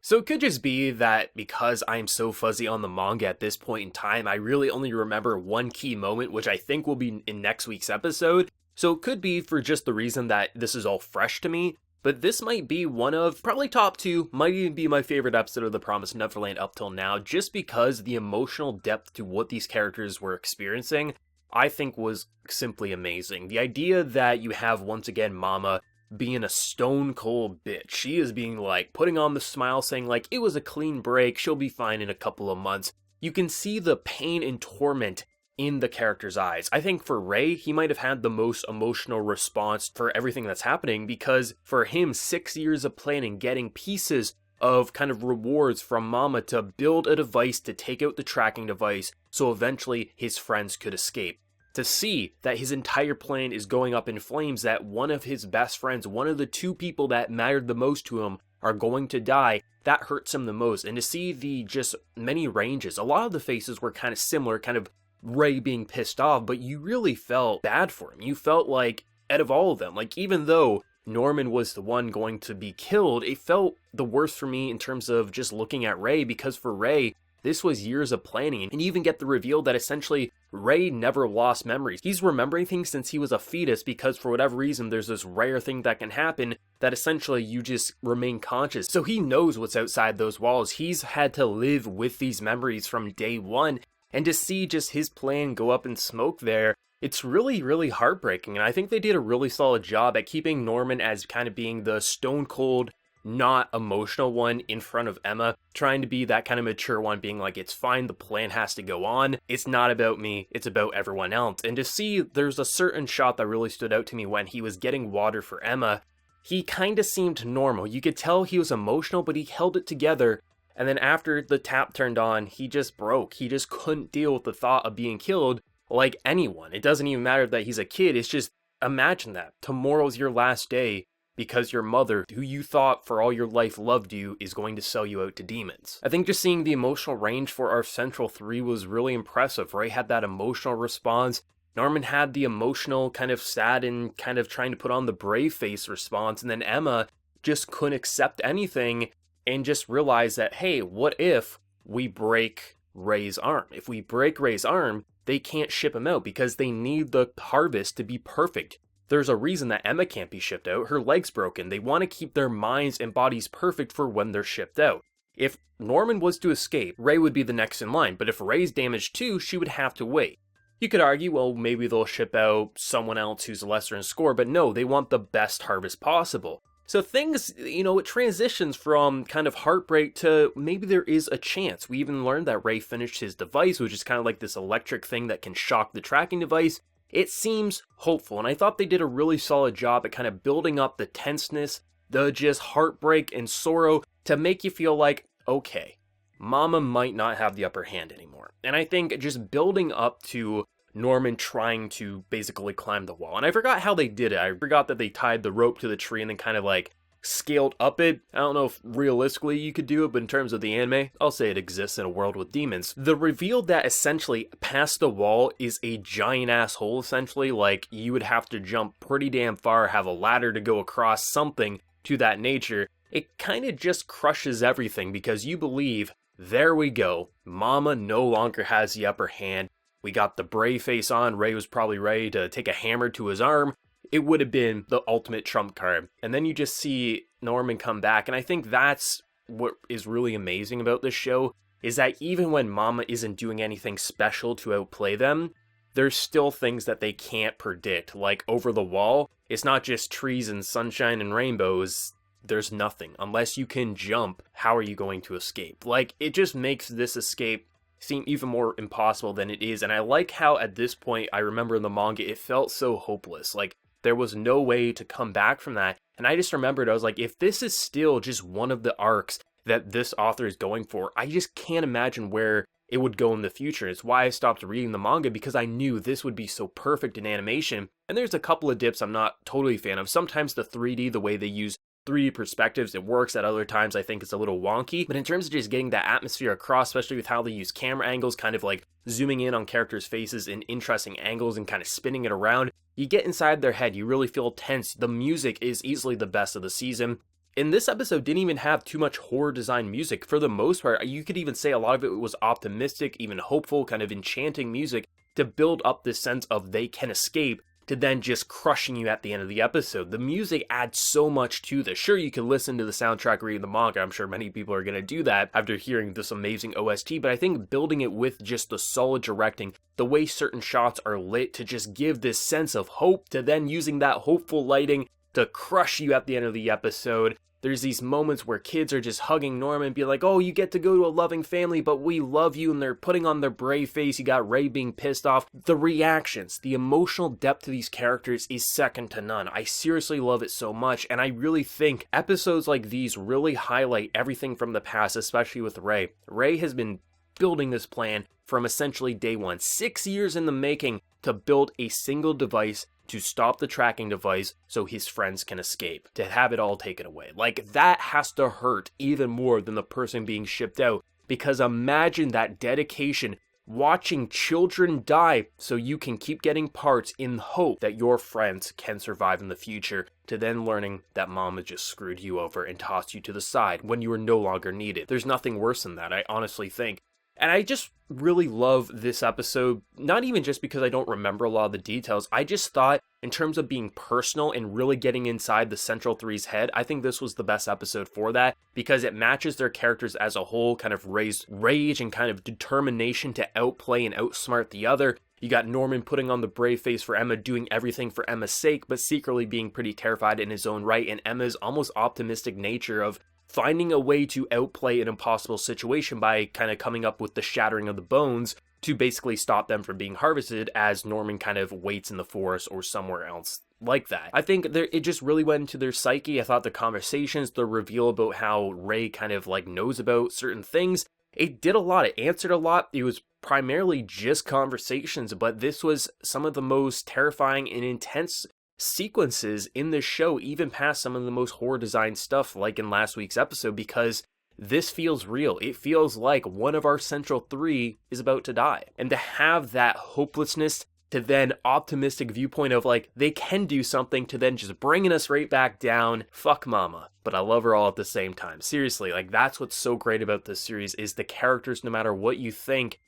So it could just be that because I'm so fuzzy on the manga at this point in time, I really only remember one key moment, which I think will be in next week's episode. So it could be for just the reason that this is all fresh to me. But this might be one of, probably top two, might even be my favorite episode of The Promised Neverland up till now, just because the emotional depth to what these characters were experiencing, I think was simply amazing. The idea that you have, once again, Mama being a stone cold bitch. She is being like, putting on the smile, saying like, it was a clean break, she'll be fine in a couple of months. You can see the pain and torment in the character's eyes. I think for Ray, he might have had the most emotional response for everything that's happening, because for him, 6 years of planning, getting pieces of kind of rewards from Mama to build a device to take out the tracking device so eventually his friends could escape. To see that his entire plan is going up in flames, that one of his best friends, one of the two people that mattered the most to him, are going to die, that hurts him the most. And to see the just many ranges, a lot of the faces were kind of similar, kind of Ray being pissed off, but you really felt bad for him. You felt like, out of all of them, like even though Norman was the one going to be killed, it felt the worst for me in terms of just looking at Ray, because for Ray, this was years of planning, and you even get the reveal that essentially Ray never lost memories. He's remembering things since he was a fetus, because for whatever reason there's this rare thing that can happen that essentially you just remain conscious. So he knows what's outside those walls. He's had to live with these memories from day one, and to see just his plan go up in smoke there, it's really, really heartbreaking. And I think they did a really solid job at keeping Norman as kind of being the stone cold, not emotional one in front of Emma, trying to be that kind of mature one, being like, it's fine, the plan has to go on, it's not about me, it's about everyone else. And to see, there's a certain shot that really stood out to me when he was getting water for Emma. He kind of seemed normal. You could tell he was emotional, but he held it together. And then after the tap turned on, he just broke. He just couldn't deal with the thought of being killed like anyone. It doesn't even matter that he's a kid, it's just, imagine that. Tomorrow's your last day, because your mother, who you thought for all your life loved you, is going to sell you out to demons. I think just seeing the emotional range for our central three was really impressive. Ray had that emotional response. Norman had the emotional, kind of sad and kind of trying to put on the brave face response. And then Emma just couldn't accept anything and just realized that, hey, what if we break Ray's arm? If we break Ray's arm, they can't ship him out because they need the harvest to be perfect. There's a reason that Emma can't be shipped out. Her leg's broken. They want to keep their minds and bodies perfect for when they're shipped out. If Norman was to escape, Ray would be the next in line, but if Ray's damaged too, she would have to wait. You could argue, well, maybe they'll ship out someone else who's lesser in score, but no, they want the best harvest possible. So things, it transitions from kind of heartbreak to maybe there is a chance. We even learned that Ray finished his device, which is kind of like this electric thing that can shock the tracking device. It seems hopeful, and I thought they did a really solid job at kind of building up the tenseness, the just heartbreak and sorrow to make you feel like, okay, Mama might not have the upper hand anymore. And I think just building up to Norman trying to basically climb the wall. And I forgot how they did it. I forgot that they tied the rope to the tree and then kind of like scaled up it. I don't know if realistically you could do it, but in terms of the anime, I'll say it exists in a world with demons. The reveal that essentially past the wall is a giant ass hole, essentially, like you would have to jump pretty damn far, have a ladder to go across, something to that nature. It kind of just crushes everything because you believe, there we go, Mama no longer has the upper hand. We got the brave face on. Ray was probably ready to take a hammer to his arm. It would have been the ultimate trump card. And then you just see Norman come back. And I think that's what is really amazing about this show, is that even when Mama isn't doing anything special to outplay them, there's still things that they can't predict. Like over the wall, it's not just trees and sunshine and rainbows. There's nothing. Unless you can jump, how are you going to escape? Like, it just makes this escape seem even more impossible than it is. And I like how at this point, I remember in the manga, it felt so hopeless. Like, there was no way to come back from that. And I just remembered, I was like, if this is still just one of the arcs that this author is going for, I just can't imagine where it would go in the future. It's why I stopped reading the manga, because I knew this would be so perfect in animation. And there's a couple of dips I'm not totally a fan of. Sometimes the 3D, the way they use 3D perspectives, it works. At other times, I think it's a little wonky. But in terms of just getting that atmosphere across, especially with how they use camera angles, kind of like zooming in on characters' faces in interesting angles and kind of spinning it around, you get inside their head. You really feel tense. The music is easily the best of the season. in this episode didn't even have too much horror design music. For the most part, you could even say a lot of it was optimistic, even hopeful, kind of enchanting music to build up this sense of they can escape, to then just crushing you at the end of the episode. The music adds so much to this. Sure, you can listen to the soundtrack reading the manga. I'm sure many people are going to do that after hearing this amazing OST, but I think building it with just the solid directing, the way certain shots are lit to just give this sense of hope, to then using that hopeful lighting to crush you at the end of the episode. There's these moments where kids are just hugging Norman and be like, oh, you get to go to a loving family, but we love you, and they're putting on their brave face. You got Ray being pissed off. The reactions, the emotional depth to these characters is second to none. I seriously love it so much, and I really think episodes like these really highlight everything from the past, especially with Ray. Ray has been building this plan from essentially day one, 6 years in the making, to build a single device to stop the tracking device so his friends can escape, to have it all taken away. Like, that has to hurt even more than the person being shipped out, because imagine that dedication, watching children die so you can keep getting parts in hope that your friends can survive in the future, to then learning that mama just screwed you over and tossed you to the side when you were no longer needed. There's nothing worse than that, I honestly think. And I just really love this episode, not even just because I don't remember a lot of the details. I just thought, in terms of being personal and really getting inside the Central Three's head, I think this was the best episode for that, because it matches their characters as a whole, kind of raised rage and kind of determination to outplay and outsmart the other. You got Norman putting on the brave face for Emma, doing everything for Emma's sake, but secretly being pretty terrified in his own right, and Emma's almost optimistic nature of finding a way to outplay an impossible situation by kind of coming up with the shattering of the bones to basically stop them from being harvested, as Norman kind of waits in the forest or somewhere else like that. I think it just really went into their psyche. I thought the conversations, the reveal about how Ray kind of like knows about certain things, it did a lot. It answered a lot. It was primarily just conversations, but this was some of the most terrifying and intense sequences in this show, even past some of the most horror design stuff like in last week's episode, because this feels real. It feels like one of our central three is about to die. And to have that hopelessness to then optimistic viewpoint of like, they can do something, to then just bringing us right back down. Fuck mama, but I love her all at the same time. Seriously, like, that's what's so great about this series, is the characters, no matter what you think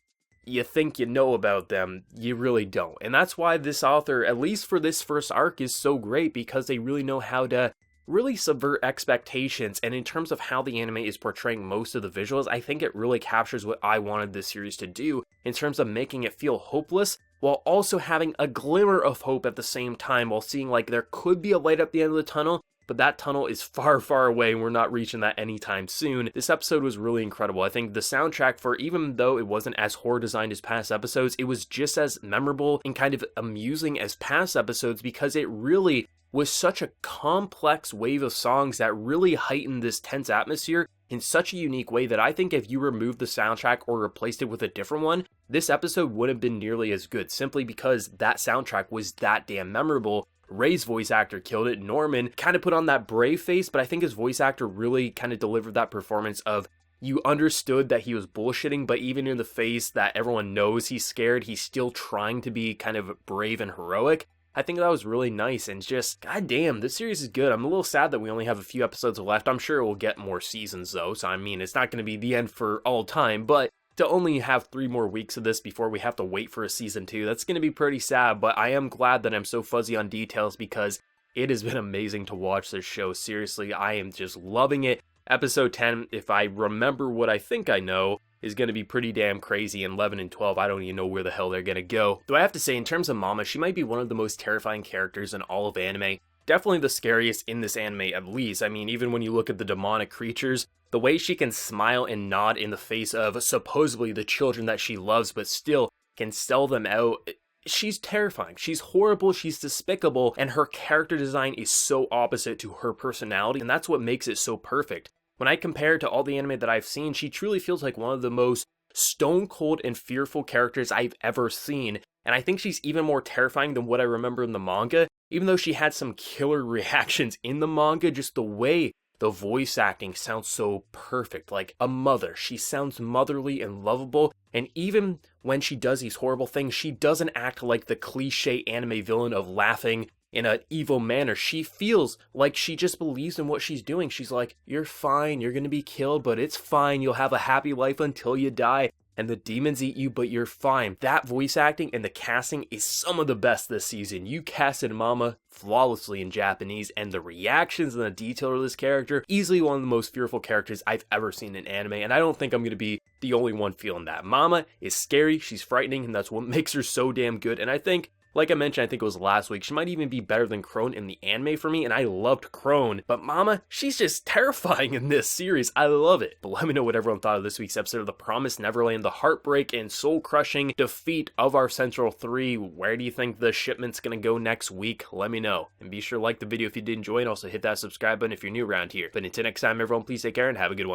you know about them, you really don't. And that's why this author, at least for this first arc, is so great, because they really know how to really subvert expectations. And in terms of how the anime is portraying most of the visuals, I think it really captures what I wanted this series to do, in terms of making it feel hopeless, while also having a glimmer of hope at the same time, while seeing like there could be a light at the end of the tunnel, but that tunnel is far, far away, and we're not reaching that anytime soon. This episode was really incredible. I think the soundtrack, for even though it wasn't as horror designed as past episodes, it was just as memorable and kind of amusing as past episodes, because it really was such a complex wave of songs that really heightened this tense atmosphere in such a unique way that I think if you removed the soundtrack or replaced it with a different one, this episode wouldn't have been nearly as good, simply because that soundtrack was that damn memorable. Ray's voice actor killed it. Norman kind of put on that brave face, but I think his voice actor really kind of delivered that performance of, you understood that he was bullshitting, but even in the face that everyone knows he's scared, he's still trying to be kind of brave and heroic. I think that was really nice, and just, goddamn, this series is good. I'm a little sad that we only have a few episodes left. I'm sure we'll get more seasons though, so I mean, it's not going to be the end for all time, but to only have 3 more weeks of this before we have to wait for a season 2, that's going to be pretty sad. But I am glad that I'm so fuzzy on details, because it has been amazing to watch this show. Seriously, I am just loving it. Episode 10, if I remember what I think I know, is going to be pretty damn crazy, and 11 and 12, I don't even know where the hell they're going to go. Though I have to say, in terms of Mama, she might be one of the most terrifying characters in all of anime. Definitely the scariest in this anime, at least. I mean, even when you look at the demonic creatures, the way she can smile and nod in the face of supposedly the children that she loves, but still can sell them out, she's terrifying. She's horrible, she's despicable, and her character design is so opposite to her personality, and that's what makes it so perfect. When I compare it to all the anime that I've seen, she truly feels like one of the most stone cold and fearful characters I've ever seen, and I think she's even more terrifying than what I remember in the manga. Even though she had some killer reactions in the manga, just the way the voice acting sounds so perfect, like a mother. She sounds motherly and lovable, and even when she does these horrible things, she doesn't act like the cliche anime villain of laughing in an evil manner. She feels like she just believes in what she's doing. She's like, you're fine, you're gonna be killed, but it's fine, you'll have a happy life until you die, and the demons eat you, but you're fine. That voice acting and the casting is some of the best this season. You casted Mama flawlessly in Japanese, and the reactions and the detail of this character, easily one of the most fearful characters I've ever seen in anime, and I don't think I'm going to be the only one feeling that. Mama is scary, she's frightening, and that's what makes her so damn good, and I think, like I mentioned, I think it was last week, she might even be better than Crone in the anime for me, and I loved Crone, but Mama, she's just terrifying in this series. I love it. But let me know what everyone thought of this week's episode of The Promised Neverland, the heartbreak and soul-crushing defeat of our Central 3. Where do you think the shipment's gonna go next week? Let me know. And be sure to like the video if you did enjoy, and also hit that subscribe button if you're new around here. But until next time, everyone, please take care and have a good one.